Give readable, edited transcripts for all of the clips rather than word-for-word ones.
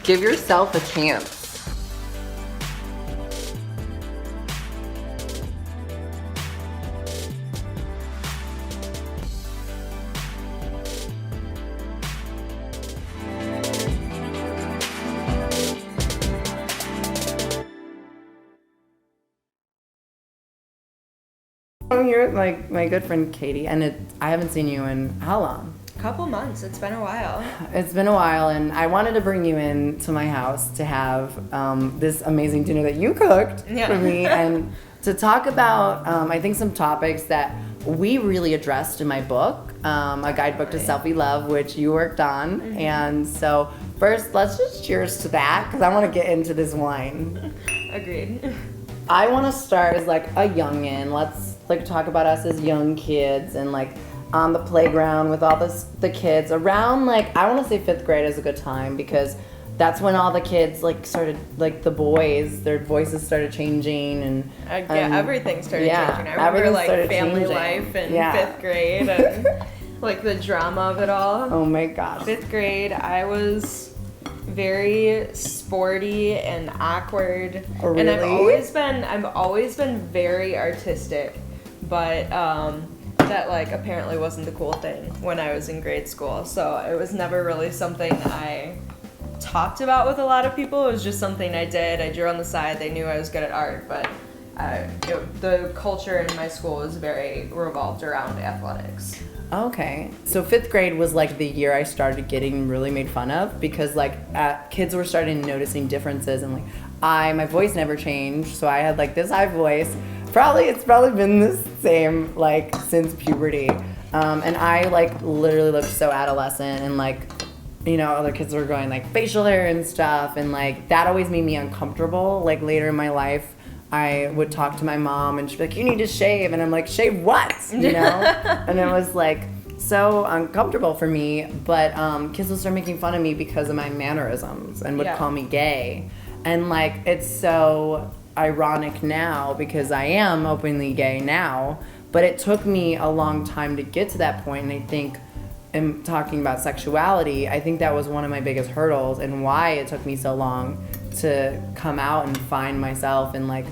Give yourself a chance. You're like my good friend Katie, and I haven't seen you in how long? Couple months. It's been a while. It's been a while, and I wanted to bring you in to my house to have this amazing dinner that you cooked for me, and to talk about I think some topics that we really addressed in my book, a guidebook to selfie love, which you worked on. Mm-hmm. And so first, let's just cheers to that, because I want to get into this wine. Agreed. I want to start as like a youngin'. Let's like talk about us as young kids and like on the playground with all the kids around, like I want to say 5th grade is a good time, because that's when all the kids like started, like the boys, their voices started changing and everything started changing. I remember like family life in 5th grade and like the drama of it all. Oh my gosh. 5th grade, I was very sporty and awkward. Oh, really? And I've always been very artistic, but that like apparently wasn't the cool thing when I was in grade school. So it was never really something I talked about with a lot of people. It was just something I did. I drew on the side. They knew I was good at art, but the culture in my school was very revolved around athletics. Okay, so 5th grade was like the year I started getting really made fun of, because like kids were starting noticing differences, and like my voice never changed, so I had like this high voice. It's probably been the same like since puberty, and I like literally looked so adolescent, and like, you know, other kids were going like facial hair and stuff, and like that always made me uncomfortable. Like later in my life, I would talk to my mom and she'd be like, you need to shave. And I'm like, shave what? You know? And it was like so uncomfortable for me. But kids would start making fun of me because of my mannerisms and would call me gay. And like, it's so ironic now because I am openly gay now. But it took me a long time to get to that point. And I think in talking about sexuality, I think that was one of my biggest hurdles and why it took me so long to come out and find myself and like,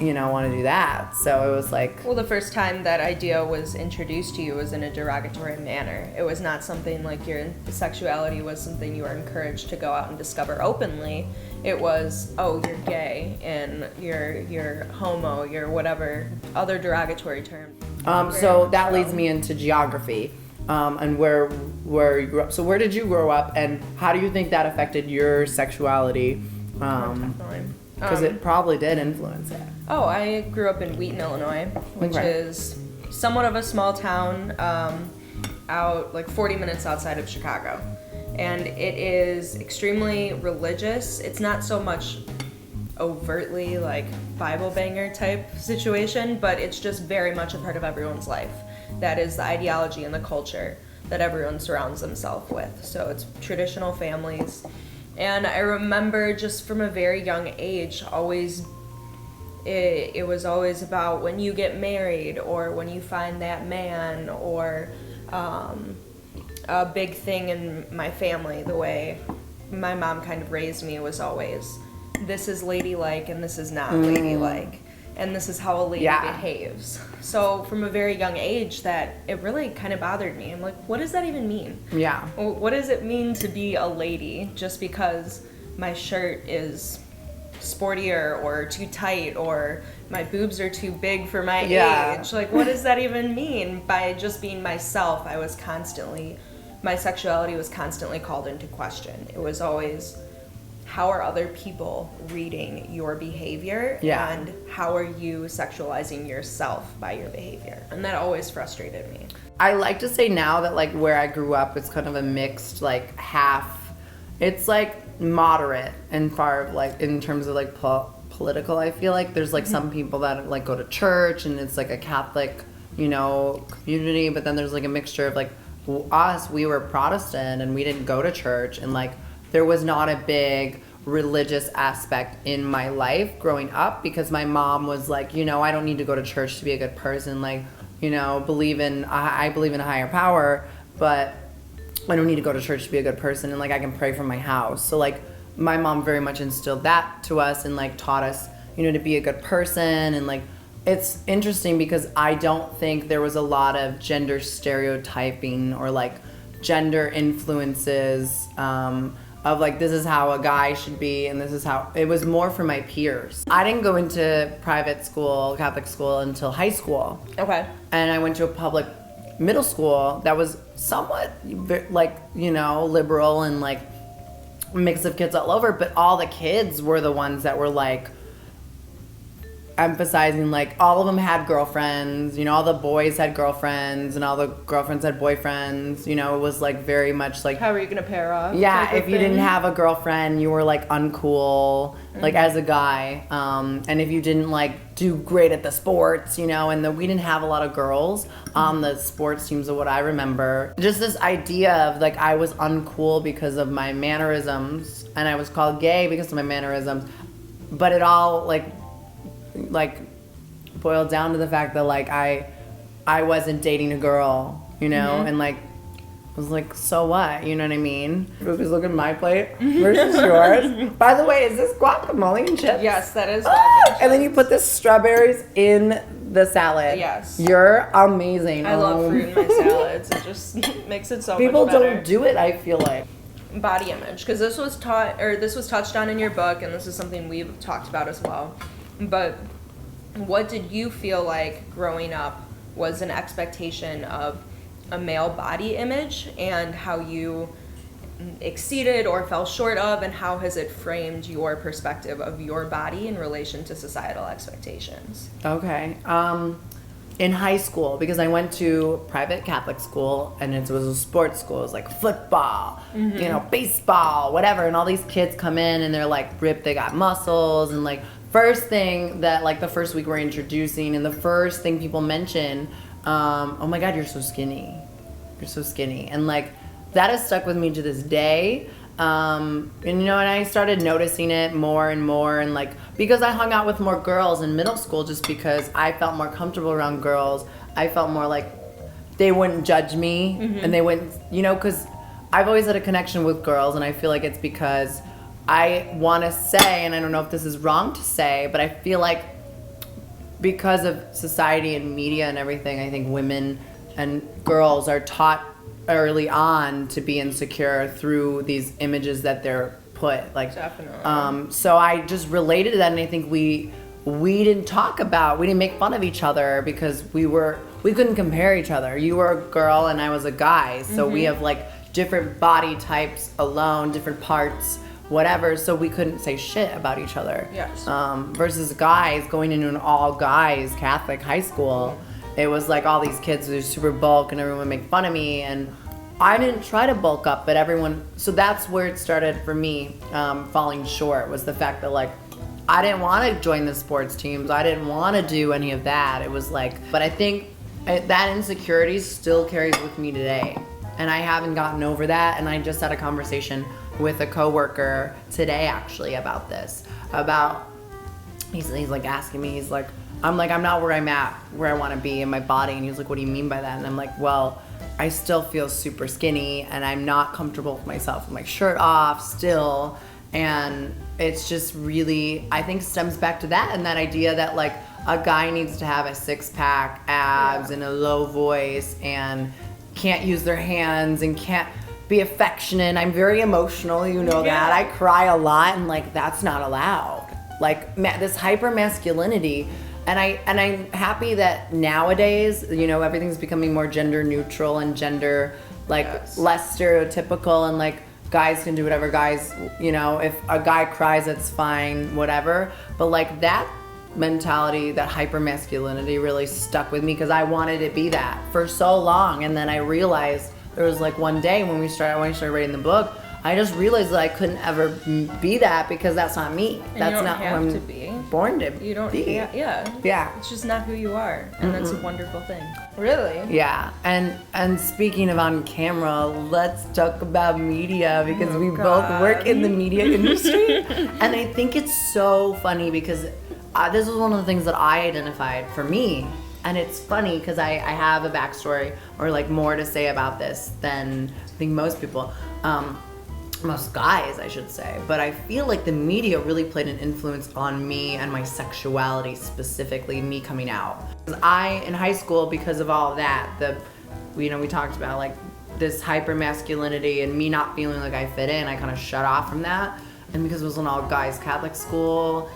you know, want to do that. So it was like, well, the first time that idea was introduced to you was in a derogatory manner. It was not something like your sexuality was something you were encouraged to go out and discover openly. It was, oh, you're gay and you're homo, you're whatever other derogatory term. So that leads me into geography. And where you grew up. So where did you grow up, and how do you think that affected your sexuality? Definitely. Because it probably did influence it. Oh, I grew up in Wheaton, Illinois, which is somewhat of a small town out like 40 minutes outside of Chicago. And it is extremely religious. It's not so much overtly like Bible banger type situation, but it's just very much a part of everyone's life. That is the ideology and the culture that everyone surrounds themselves with. So it's traditional families. And I remember just from a very young age, it was always about when you get married or when you find that man, or a big thing in my family, the way my mom kind of raised me was always, this is ladylike and this is not ladylike. And this is how a lady behaves. So from a very young age, that it really kind of bothered me. I'm like, what does that even mean? Yeah. What does it mean to be a lady just because my shirt is sportier or too tight or my boobs are too big for my age? Like, what does that even mean? By just being myself, my sexuality was constantly called into question. It was always, how are other people reading your behavior? And how are you sexualizing yourself by your behavior? And that always frustrated me. I like to say now that like where I grew up, it's kind of a mixed like half. It's like moderate and far like in terms of like political. I feel like there's like some people that like go to church and it's like a Catholic, you know, community. But then there's like a mixture of like us. We were Protestant and we didn't go to church, and like there was not a big religious aspect in my life growing up because my mom was like, you know, I don't need to go to church to be a good person. Like, you know, I believe in a higher power, but I don't need to go to church to be a good person. And like, I can pray from my house. So like my mom very much instilled that to us and like taught us, you know, to be a good person. And like, it's interesting because I don't think there was a lot of gender stereotyping or like gender influences of like, this is how a guy should be and this is how, it was more for my peers. I didn't go into private school, Catholic school until high school. Okay. And I went to a public middle school that was somewhat like, you know, liberal and like mix of kids all over, but all the kids were the ones that were like emphasizing, like all of them had girlfriends, you know, all the boys had girlfriends and all the girlfriends had boyfriends, you know. It was like very much like, how are you gonna pair off? yeah, if you didn't have a girlfriend you were like uncool, like as a guy, and if you didn't like do great at the sports, you know. And we didn't have a lot of girls on the sports teams of what I remember. Just this idea of like I was uncool because of my mannerisms and I was called gay because of my mannerisms, but it all like boiled down to the fact that like I wasn't dating a girl, you know. And like I was like, so what, you know what I mean? Because look at my plate versus yours. By the way, is this guacamole and chips? Yes, that is. And then you put the strawberries in the salad. Yes. You're amazing. I love fruit in my salads. It just makes it so People much better. don't do it, I feel like. Body image, because this was touched on in your book, and this is something we've talked about as well. But what did you feel like growing up was an expectation of a male body image, and how you exceeded or fell short of, and how has it framed your perspective of your body in relation to societal expectations? Okay. In high school, because I went to private Catholic school and it was a sports school, it was like football, you know, baseball, whatever, and all these kids come in and they're like ripped, they got muscles, and like first thing that like the first week we're introducing and the first thing people mention, oh my God, you're so skinny, and like that has stuck with me to this day. And you know, and I started noticing it more and more, and like because I hung out with more girls in middle school, just because I felt more comfortable around girls, I felt more like they wouldn't judge me, and they wouldn't, you know, because I've always had a connection with girls, and I feel like it's because I want to say, and I don't know if this is wrong to say, but I feel like because of society and media and everything, I think women and girls are taught early on to be insecure through these images that they're put, like Definitely. So I just related to that, and I think we didn't make fun of each other because we couldn't compare each other. You were a girl and I was a guy, so we have like different body types alone, different parts, whatever, so we couldn't say shit about each other. Yes. Versus guys going into an all guys Catholic high school, it was like all these kids were super bulk and everyone would make fun of me, and I didn't try to bulk up, but everyone, so that's where it started for me, falling short, was the fact that like I didn't want to join the sports teams, I didn't want to do any of that. It was like, but I think that insecurity still carries with me today, and I haven't gotten over that. And I just had a conversation with a coworker today actually about this, he's like asking me, I'm not where I'm at, where I want to be in my body, and he's like, what do you mean by that? And I'm like, well, I still feel super skinny and I'm not comfortable with myself with my shirt off still, and it's just really, I think, stems back to that, and that idea that like a guy needs to have a six-pack, abs, and a low voice, and can't use their hands and can't be affectionate. I'm very emotional, you know that. I cry a lot, and like that's not allowed. Like this hyper masculinity, and I'm happy that nowadays, you know, everything's becoming more gender neutral and gender like less stereotypical, and like guys can do whatever guys, you know, if a guy cries, it's fine, whatever. But like that mentality, that hyper masculinity really stuck with me because I wanted to be that for so long, and then I realized there was like one day when I started writing the book, I just realized that I couldn't ever be that because that's not me. And that's not who I'm to be. Born to be. You don't. Yeah. It's just not who you are, and that's a wonderful thing. Really. Yeah, and speaking of on camera, let's talk about media because we both work in the media industry, and I think it's so funny because this was one of the things that I identified for me. And it's funny because I have a backstory or like more to say about this than I think most people. most guys, I should say, but I feel like the media really played an influence on me and my sexuality, specifically me coming out. In high school, because of all of that, we talked about like this hyper masculinity and me not feeling like I fit in, I kind of shut off from that. And because it was an all guys Catholic school,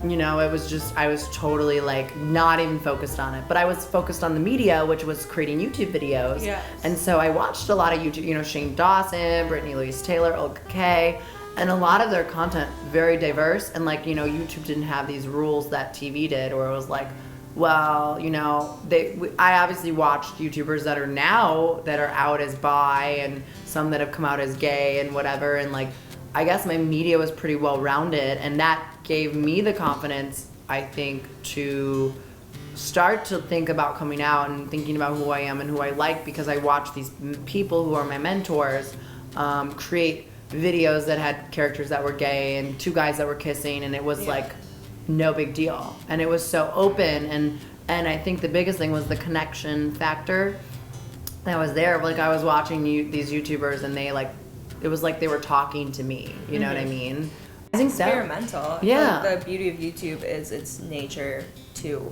it was just, I was totally like not even focused on it, but I was focused on the media, which was creating YouTube videos. Yes. And so I watched a lot of YouTube, Shane Dawson, Brittany Louise Taylor, Olga Kay, and a lot of their content very diverse. And like, YouTube didn't have these rules that TV did, where it was like, well, I obviously watched YouTubers that are out as bi and some that have come out as gay and whatever. And like, I guess my media was pretty well rounded, and that gave me the confidence, I think, to start to think about coming out and thinking about who I am and who I like, because I watched these people who are my mentors create videos that had characters that were gay and two guys that were kissing, and it was like no big deal, and it was so open, and I think the biggest thing was the connection factor that was there. Like, I was watching these YouTubers, and it was like they were talking to me, you know what I mean? I think experimental. Yeah. Like, the beauty of YouTube is its nature to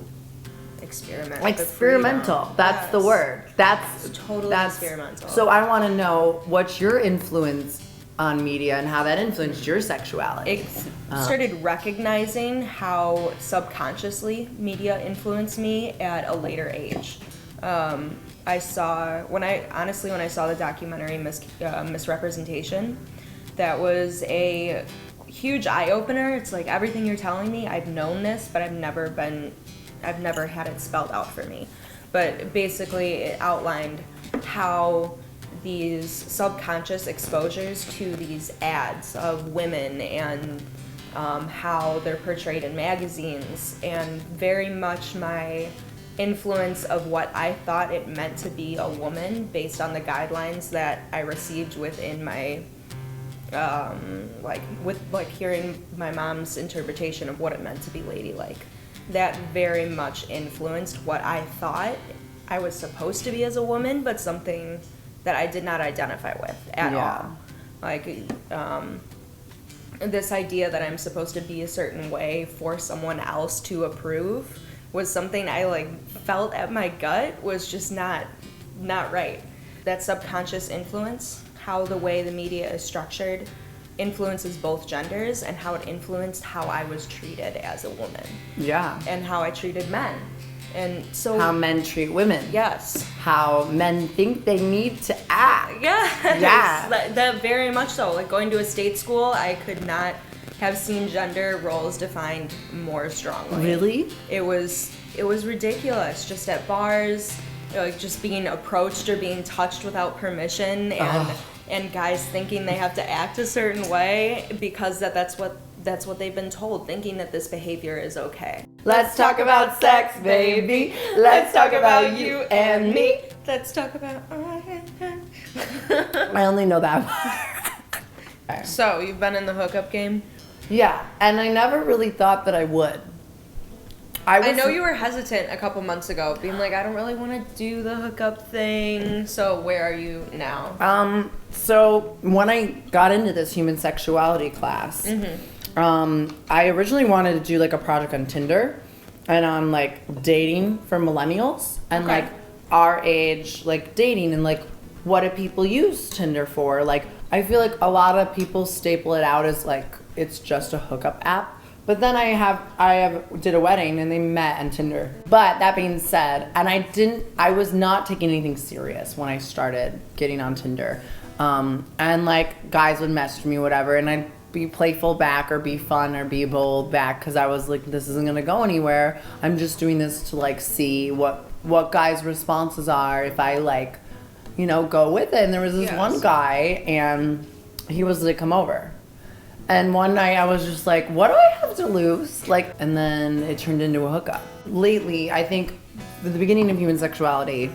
experiment. Experimental. That's the word. That's totally experimental. So I want to know what's your influence on media and how that influenced your sexuality. Started recognizing how subconsciously media influenced me at a later age. I saw when I saw the documentary Misrepresentation, that was a huge eye opener. It's like, everything you're telling me, I've known this, but I've never had it spelled out for me. But basically, it outlined how these subconscious exposures to these ads of women and how they're portrayed in magazines, and very much my influence of what I thought it meant to be a woman based on the guidelines that I received within my hearing my mom's interpretation of what it meant to be ladylike. That very much influenced what I thought I was supposed to be as a woman, but something that I did not identify with at all. Like, this idea that I'm supposed to be a certain way for someone else to approve was something I felt at my gut was just not right. That subconscious influence, how the way the media is structured, influences both genders, and how it influenced how I was treated as a woman. Yeah. And how I treated men. And so how men treat women. Yes. How men think they need to act. Yes. Yeah. That very much so. Like, going to a state school, I could not have seen gender roles defined more strongly. Really? It was ridiculous. Just at bars, just being approached or being touched without permission, and guys thinking they have to act a certain way because that's what they've been told, thinking that this behavior is okay. Let's talk about sex, baby. Let's talk about you and me. Let's talk about. I only know that part. So, you've been in the hookup game? Yeah, and I never really thought that I would. I know you were hesitant a couple months ago, being like, I don't really want to do the hookup thing. So where are you now? So when I got into this human sexuality class, I originally wanted to do a project on Tinder and on dating for millennials and our age, dating and what do people use Tinder for? I feel like a lot of people staple it out as it's just a hookup app. But then I did a wedding and they met on Tinder. But that being said, and I was not taking anything serious when I started getting on Tinder. And guys would message me, whatever, and I'd be playful back or be fun or be bold back because I was like, this isn't gonna go anywhere. I'm just doing this to see what guys' responses are if I go with it. And there was this one guy and he was like, come over. And one night I was just like, what do I have to lose? And then it turned into a hookup. Lately, I think at the beginning of human sexuality,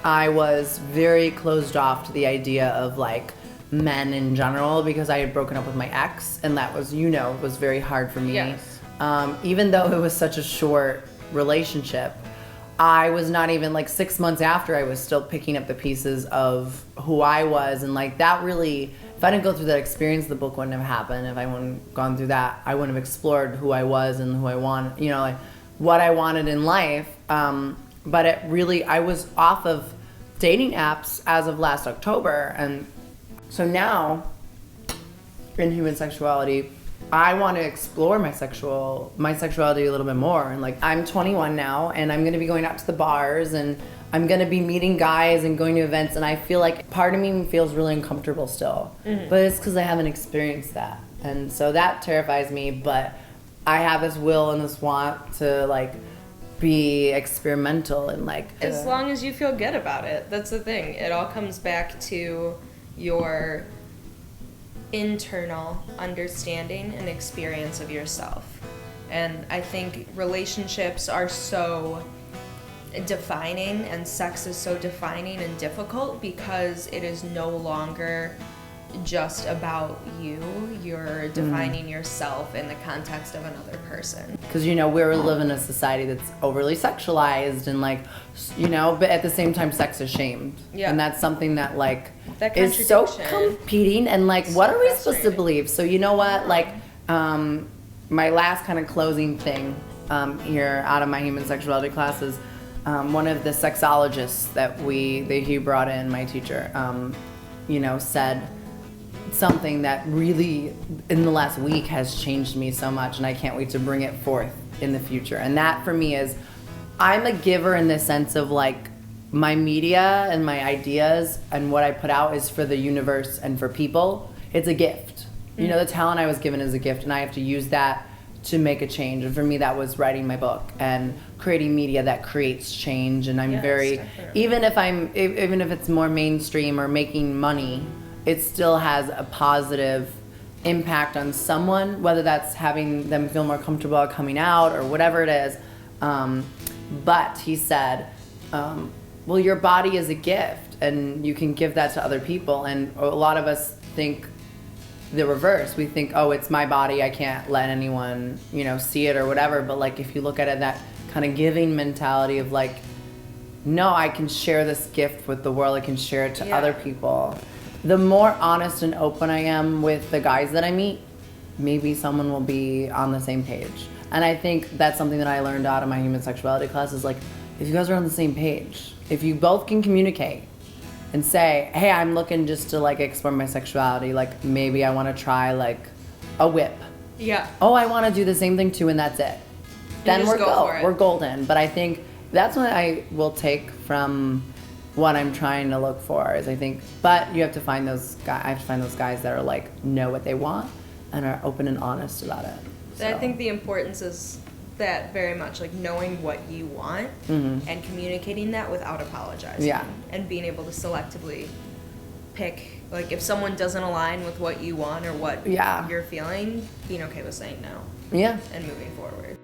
I was very closed off to the idea of men in general because I had broken up with my ex, and that was, it was very hard for me. Yes. Even though it was such a short relationship, I was not even like 6 months after, I was still picking up the pieces of who I was. And like that really, if I didn't go through that experience, the book wouldn't have happened. If I wouldn't gone through that, I wouldn't have explored who I was and who I want, you know, like what I wanted in life. But it really, I was off of dating apps as of last October. And so now in Human Sexuality, I want to explore my sexuality a little bit more. And like, I'm 21 now, and I'm going to be going out to the bars, and I'm going to be meeting guys and going to events. And I feel like part of me feels really uncomfortable still, but it's because I haven't experienced that. And so that terrifies me, but I have this will and this want to like be experimental and like. As long as you feel good about it, that's the thing. It all comes back to your internal understanding and experience of yourself. And I think relationships are so defining, and sex is so defining and difficult because it is no longer just about you. You're defining yourself in the context of another person. Because, you know, we're living in a society that's overly sexualized and like, you know, but at the same time, sex is shamed. Yeah. And that's something that like That is so contradiction. competing, and like, So what are we supposed to frustrating. believe? So you know what, like, my last kind of closing thing here out of my human sexuality classes, one of the sexologists that he brought in, my teacher, you know, said something that really in the last week has changed me so much, and I can't wait to bring it forth in the future. And that for me is, I'm a giver in the sense of like, my media and my ideas and what I put out is for the universe and for people. It's a gift. You know, the talent I was given is a gift, and I have to use that to make a change. And for me, that was writing my book and creating media that creates change. And I'm Yes, very, definitely. even if it's more mainstream or making money, it still has a positive impact on someone, whether that's having them feel more comfortable coming out or whatever it is. But he said, well, your body is a gift, and you can give that to other people. And a lot of us think the reverse. We think, oh, it's my body, I can't let anyone, you know, see it or whatever. But like, if you look at it, that kind of giving mentality of like, no, I can share this gift with the world, I can share it to Yeah. other people. The more honest and open I am with the guys that I meet, maybe someone will be on the same page. And I think that's something that I learned out of my human sexuality class is like, if you guys are on the same page, if you both can communicate and say, hey, I'm looking just to like explore my sexuality, like maybe I want to try like a whip. Yeah. Oh, I want to do the same thing too, and that's it. Then just we're go for it. we're golden. But I think that's what I will take from what I'm trying to look for is I think, but you have to find those guys. I have to find those guys that are like know what they want and are open and honest about it. I So. think the importance is that very much, like knowing what you want and communicating that without apologizing. Yeah. And being able to selectively pick, like if someone doesn't align with what you want or what Yeah. you're feeling, being okay with saying no Yeah. and moving forward.